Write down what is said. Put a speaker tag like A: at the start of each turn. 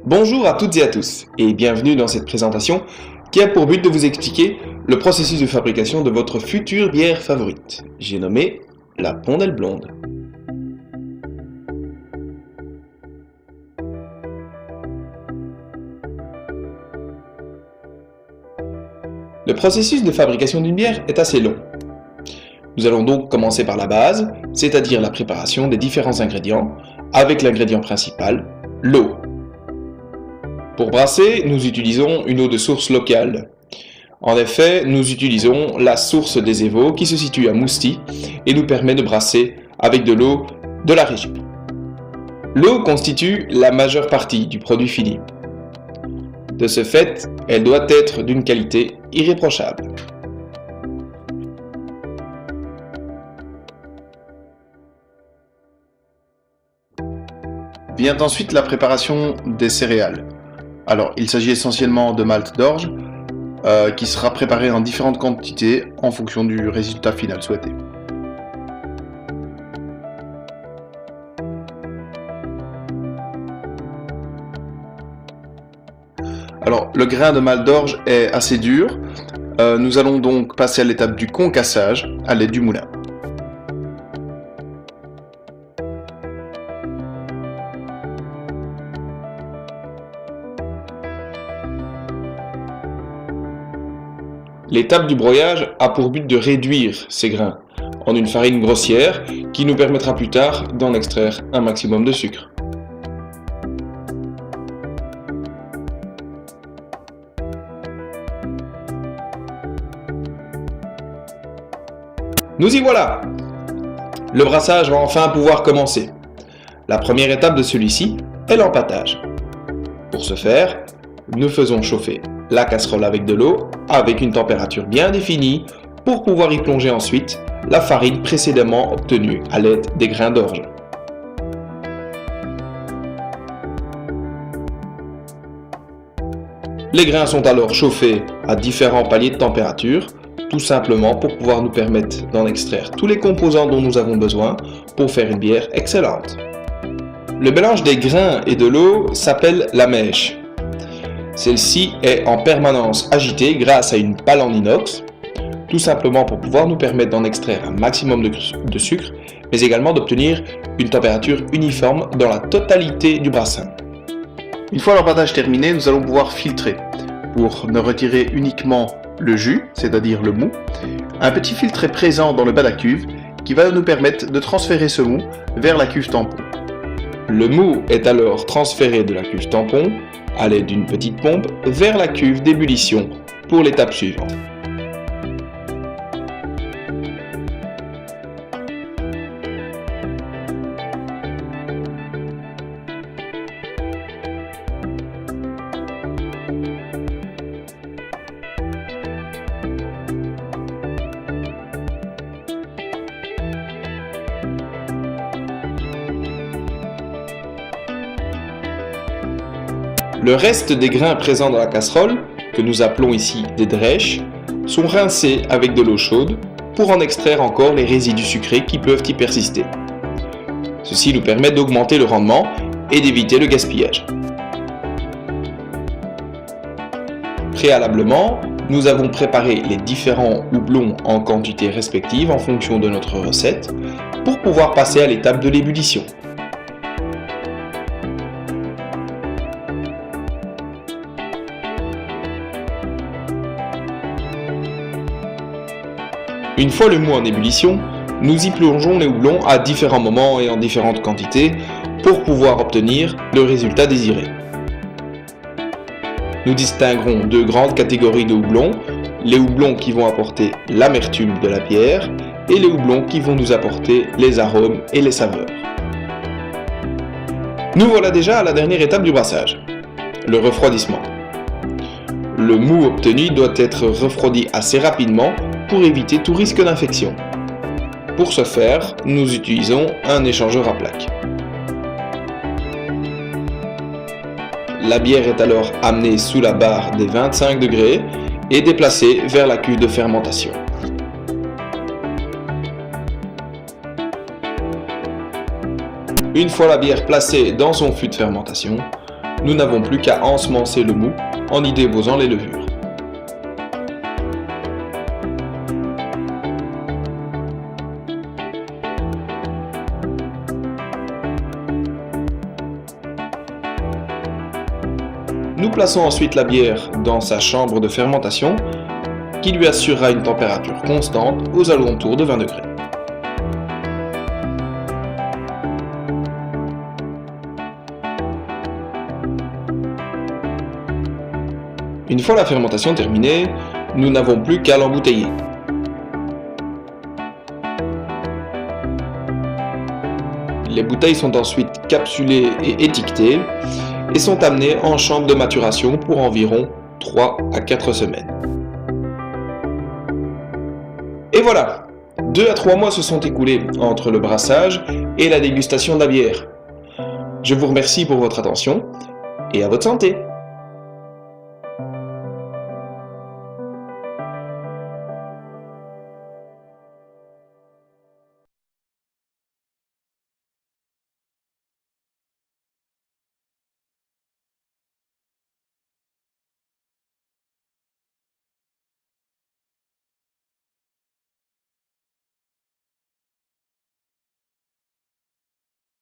A: Bonjour à toutes et à tous, et bienvenue dans cette présentation qui a pour but de vous expliquer le processus de fabrication de votre future bière favorite. J'ai nommé la Pondelle Blonde. Le processus de fabrication d'une bière est assez long. Nous allons donc commencer par la base, c'est-à-dire la préparation des différents ingrédients, avec l'ingrédient principal, l'eau. Pour brasser, nous utilisons une eau de source locale. En effet, nous utilisons la source des Évaux qui se situe à Mousty et nous permet de brasser avec de l'eau de la région. L'eau constitue la majeure partie du produit fini. De ce fait, elle doit être d'une qualité irréprochable.
B: Vient ensuite la préparation des céréales. Alors, il s'agit essentiellement de malt d'orge qui sera préparé en différentes quantités en fonction du résultat final souhaité. Alors, le grain de malt d'orge est assez dur. Nous allons donc passer à l'étape du concassage à l'aide du moulin.
A: L'étape du broyage a pour but de réduire ces grains en une farine grossière qui nous permettra plus tard d'en extraire un maximum de sucre. Nous y voilà! Le brassage va enfin pouvoir commencer. La première étape de celui-ci est l'empâtage. Pour ce faire, nous faisons chauffer la casserole avec de l'eau avec une température bien définie pour pouvoir y plonger ensuite la farine précédemment obtenue à l'aide des grains d'orge. Les grains sont alors chauffés à différents paliers de température, tout simplement pour pouvoir nous permettre d'en extraire tous les composants dont nous avons besoin pour faire une bière excellente. Le mélange des grains et de l'eau s'appelle la mèche. Celle-ci est en permanence agitée grâce à une pale en inox, tout simplement pour pouvoir nous permettre d'en extraire un maximum de sucre, mais également d'obtenir une température uniforme dans la totalité du brassin.
B: Une fois l'empâtage terminé, nous allons pouvoir filtrer. Pour ne retirer uniquement le jus, c'est-à-dire le mou, un petit filtre est présent dans le bas de la cuve qui va nous permettre de transférer ce mou vers la cuve tampon.
A: Le mou est alors transféré de la cuve tampon à l'aide d'une petite pompe vers la cuve d'ébullition pour l'étape suivante. Le reste des grains présents dans la casserole, que nous appelons ici des drèches, sont rincés avec de l'eau chaude pour en extraire encore les résidus sucrés qui peuvent y persister. Ceci nous permet d'augmenter le rendement et d'éviter le gaspillage. Préalablement, nous avons préparé les différents houblons en quantité respective en fonction de notre recette pour pouvoir passer à l'étape de l'ébullition. Une fois le mou en ébullition, nous y plongeons les houblons à différents moments et en différentes quantités pour pouvoir obtenir le résultat désiré. Nous distinguerons deux grandes catégories de houblons, les houblons qui vont apporter l'amertume de la bière et les houblons qui vont nous apporter les arômes et les saveurs. Nous voilà déjà à la dernière étape du brassage, le refroidissement. Le mou obtenu doit être refroidi assez rapidement pour éviter tout risque d'infection. Pour ce faire, nous utilisons un échangeur à plaques. La bière est alors amenée sous la barre des 25 degrés et déplacée vers la cuve de fermentation. Une fois la bière placée dans son fût de fermentation, nous n'avons plus qu'à ensemencer le mou en y déposant les levures. Nous plaçons ensuite la bière dans sa chambre de fermentation qui lui assurera une température constante aux alentours de 20 degrés. Une fois la fermentation terminée, nous n'avons plus qu'à l'embouteiller. Les bouteilles sont ensuite capsulées et étiquetées et sont amenées en chambre de maturation pour environ 3 à 4 semaines. Et voilà, 2 à 3 mois se sont écoulés entre le brassage et la dégustation de la bière. Je vous remercie pour votre attention et à votre santé!